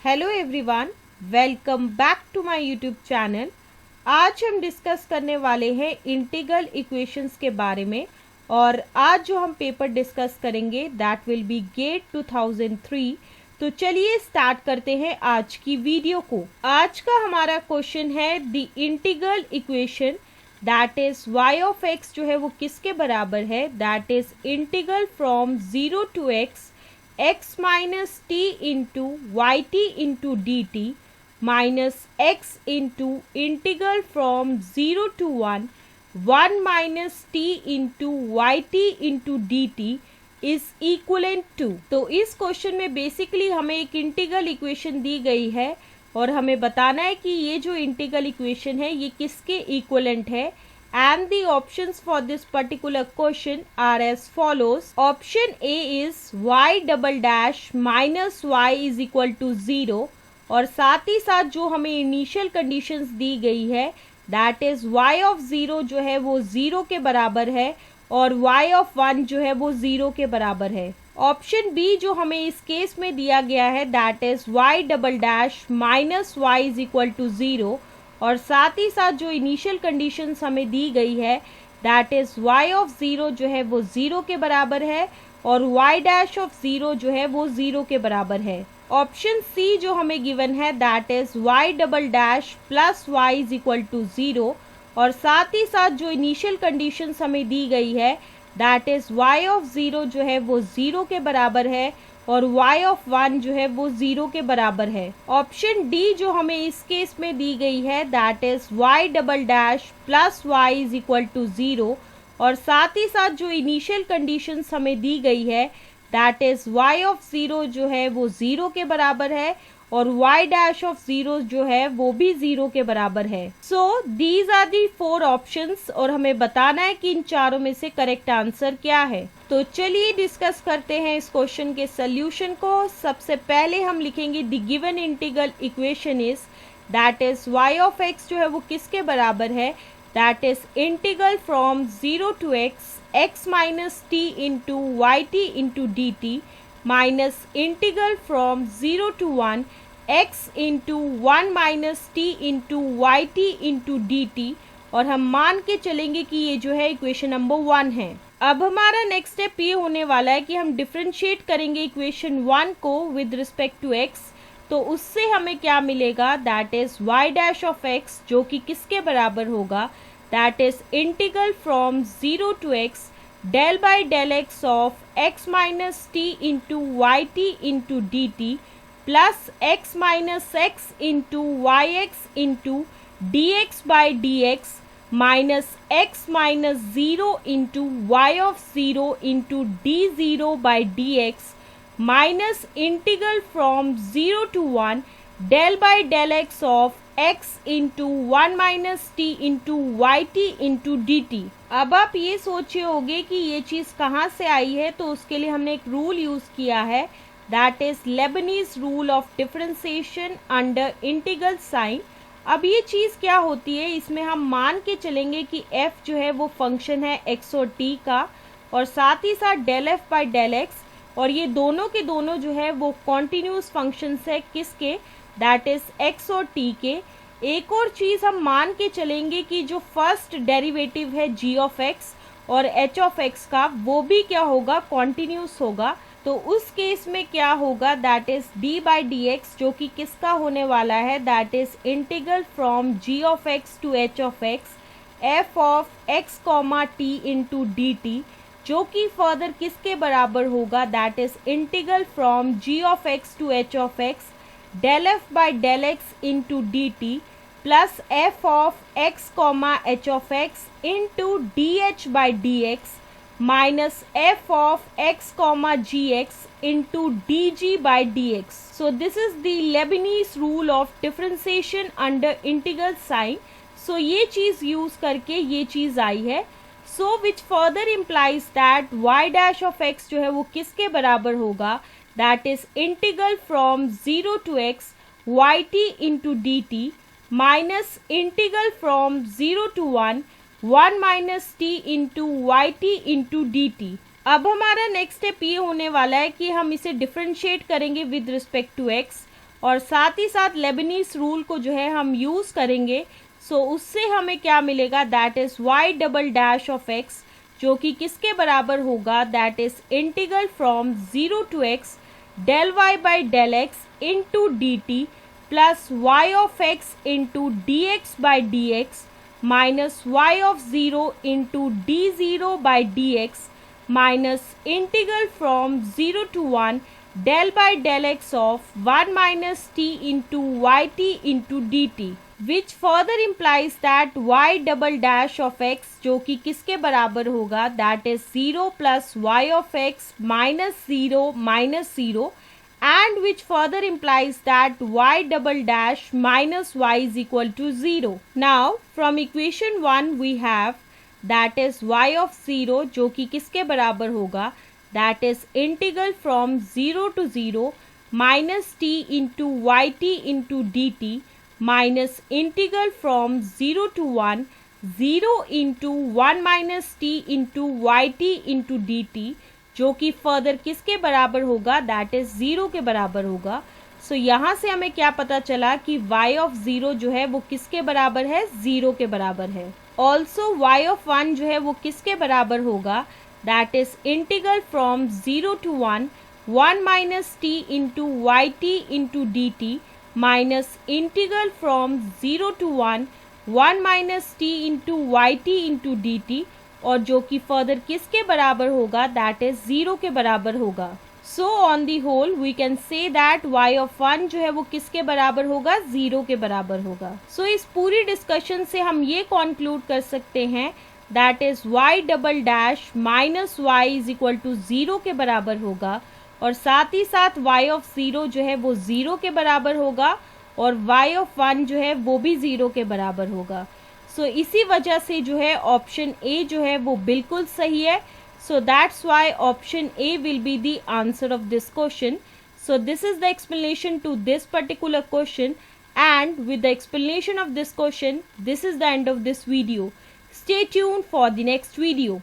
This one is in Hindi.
Hello everyone, welcome back to my YouTube channel. आज हम डिस्कस करने वाले हैं इंटीग्रल इक्वेशंस के बारे में और आज जो हम पेपर डिस्कस करेंगे दैट विल बी गेट 2003। तो चलिए स्टार्ट करते हैं आज की वीडियो को। आज का हमारा क्वेश्चन है the integral equation that is y of x जो है वो किसके बराबर है, that is integral from 0 to x minus t into yt into dt minus x into integral from 0 to 1 minus t into yt into dt is equivalent to। तो इस क्वेश्चन में बेसिकली हमें एक इंटीग्रल इक्वेशन दी गई है और हमें बताना है कि ये जो इंटीग्रल इक्वेशन है ये किसके इक्विवेलेंट है। And the options for this particular question are as follows. Option A is y double dash minus y is equal to 0 और साथ ही साथ जो हमें इनिशियल कंडीशंस दी गई है that is y of 0 जो है वो 0 के बराबर है और y of 1 जो है वो 0 के बराबर है। ऑप्शन बी जो हमें इस केस में दिया गया है that is y double dash minus y is equal to 0 और साथ ही साथ जो इनिशियल कंडीशंस हमें दी गई है दैट इज y ऑफ 0 जो है वो 0 के बराबर है और y डैश ऑफ 0 जो है वो 0 के बराबर है। ऑप्शन सी जो हमें गिवन है that is y double dash plus y is equal to 0 और साथ ही साथ जो इनिशियल कंडीशंस हमें दी गई है दैट इज y ऑफ 0 जो है वो 0 के बराबर है और y ऑफ 1 जो है वो 0 के बराबर है। ऑप्शन डी जो हमें इस केस में दी गई है that is y double dash plus y is equal to 0 और साथ ही साथ जो इनिशियल कंडीशंस हमें दी गई है दैट इज y ऑफ 0 जो है वो 0 के बराबर है और y डैश ऑफ 0 जो है वो भी 0 के बराबर है। So these are the 4 options और हमें बताना है कि इन चारों में से करेक्ट आंसर क्या है। तो चलिए डिस्कस करते हैं इस क्वेश्चन के सॉल्यूशन को। सबसे पहले हम लिखेंगे the given integral equation is that is y of x जो है वो किसके बराबर है, that is integral from 0 to x minus t into yt into dt minus integral from 0 to 1 x into 1 minus t into yt into dt और हम मान के चलेंगे कि ये जो है इक्वेशन नंबर 1 है। अब हमारा नेक्स्ट स्टेप ये होने वाला है कि हम डिफरेंशिएट करेंगे इक्वेशन 1 को विद रिस्पेक्ट टू x। तो उससे हमें क्या मिलेगा, that is y dash of x जो कि किसके बराबर होगा, that is integral from 0 to x del by del x of x minus t into yt into dt plus x minus x into yx into dx by dx minus x minus 0 into y of 0 into d0 by dx minus integral from 0 to 1 del by del x of x into 1 minus t into yt into dt। अब आप ये सोचे होंगे कि ये चीज़ कहाँ से आई है, तो उसके लिए हमने एक रूल यूज़ किया है that is Leibniz rule of differentiation under integral sign. अब ये चीज़ क्या होती है, इसमें हम मान के चलेंगे कि f जो है वो फंक्शन है x और t का और साथ ही साथ del f by del x और ये दोनों के दोनों जो है वो कॉन्टिन्यूस फंक्शंस है किसके, दैट इज x और t के। एक और चीज़ हम मान के चलेंगे कि जो फर्स्ट डेरिवेटिव है g ऑफ x और h ऑफ x का वो भी क्या होगा, कॉन्टिन्यूस होगा। तो उस केस में क्या होगा, that is d by d x जो कि किसका होने वाला है, that is integral from g of x to h of x f of x comma t into d t जो कि फर्दर किसके बराबर होगा, that is integral from g of x to h of x del f by del x into dt plus f of x comma h of x into dh by dx minus f of x comma gx into dg by dx. So this is the Leibniz rule of differentiation under integral sign. So ये चीज़ यूज़ करके ये चीज़ आई है। So which further implies that y dash of x जो है वो किसके बराबर होगा, that is integral from 0 to x yt into dt minus integral from 0 to 1 minus t into yt into dt। अब हमारा नेक्स्ट स्टेप ये होने वाला है कि हम इसे डिफरेंशिएट करेंगे विद रिस्पेक्ट टू x और साथ ही साथ लेबनीज रूल को जो है हम यूज़ करेंगे। सो उससे हमें क्या मिलेगा, that is y double dash of x, जो कि किसके बराबर होगा, that is integral from 0 to x del y by del x into d t plus y of x into d x by d x minus y of 0 into d zero by d x minus integral from 0 to 1 del by del x of 1 minus t into yt into dt, which further implies that y double dash of x जो कि किसके बराबर होगा, that is 0 plus y of x minus 0 and which further implies that y double dash minus y is equal to 0. Now from equation 1 we have that is y of 0 जो कि किसके बराबर होगा, that is integral from 0 to 0 minus t into yt into dt minus integral from 0 to 1 0 into 1 minus t into yt into dt, जो कि फर्दर किसके बराबर होगा, that is 0 के बराबर होगा। सो यहाँ से हमें क्या पता चला कि y ऑफ 0 जो है वो किसके बराबर है, 0 के बराबर है। ऑल्सो y ऑफ 1 जो है वो किसके बराबर होगा, that is integral from 0 to 1 minus t into yt into dt minus integral from 0 to 1 minus t into yt into dt, और जो कि फर्दर किसके बराबर होगा, that is 0 के बराबर होगा। So on the whole we can say that y of 1 जो है वो किसके बराबर होगा, 0 के बराबर होगा। So इस पूरी डिस्कशन से हम ये कॉन्क्लूड कर सकते हैं that is y double dash minus y is equal to 0 के बराबर होगा, और साथ ही साथ y ऑफ 0 जो है वो 0 के बराबर होगा और y ऑफ 1 जो है वो भी 0 के बराबर होगा। सो इसी वजह से जो है ऑप्शन ए जो है वो बिल्कुल सही है। So that's why option A will be the answer of this question. So this is the explanation to this particular question, and with the explanation of this question, this is the end of this video. Stay tuned for the next video.